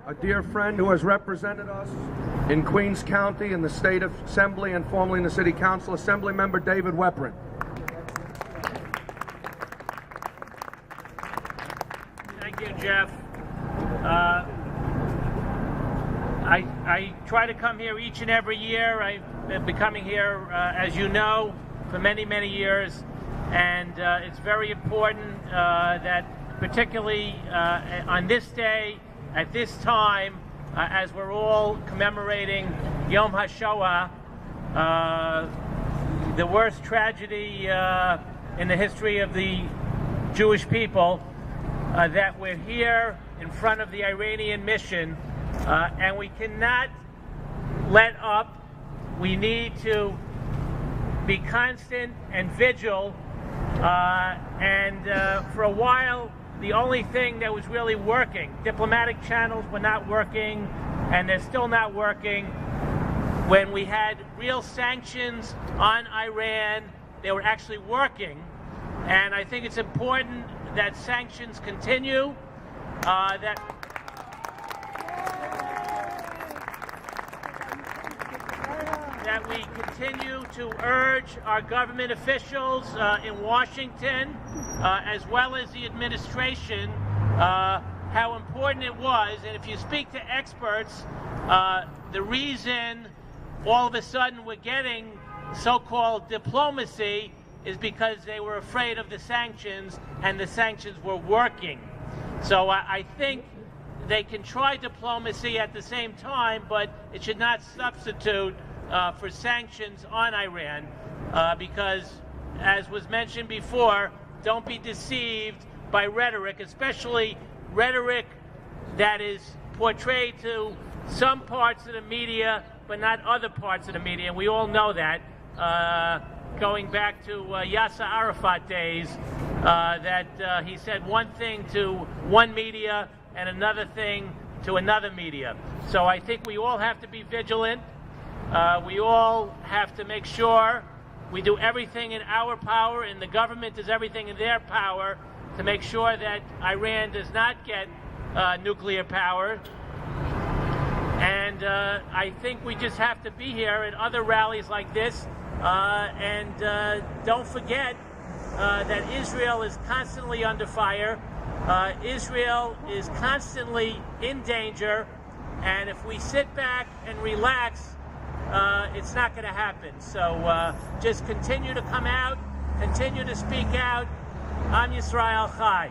a dear friend who has represented us in Queens County, in the State Assembly, and formerly in the City Council, Assemblymember David Weprin. Thank you, Jeff. I try to come here each and every year. I've been coming here, as you know, for many, many years, and it's very important that particularly on this day, at this time, as we're all commemorating Yom Hashoah, the worst tragedy in the history of the Jewish people, that we're here in front of the Iranian mission, and we cannot let up. We need to be constant and vigil, and for a while, the only thing that was really working, diplomatic channels were not working, and they're still not working. When we had real sanctions on Iran, they were actually working, and I think it's important that sanctions continue, that we continue to urge our government officials in Washington, as well as the administration, how important it was. And if you speak to experts, the reason all of a sudden we're getting so-called diplomacy is because they were afraid of the sanctions, and the sanctions were working. So I think they can try diplomacy at the same time, but it should not substitute for sanctions on Iran, because, as was mentioned before, don't be deceived by rhetoric, especially rhetoric that is portrayed to some parts of the media, but not other parts of the media. And we all know that, going back to Yasser Arafat days, that he said one thing to one media and another thing to another media. So I think we all have to be vigilant. We all have to make sure we do everything in our power, and the government does everything in their power to make sure that Iran does not get nuclear power. And I think we just have to be here at other rallies like this, and don't forget that Israel is constantly under fire. Israel is constantly in danger, and if we sit back and relax, it's not going to happen. So just continue to come out, continue to speak out. Am Yisrael Chai.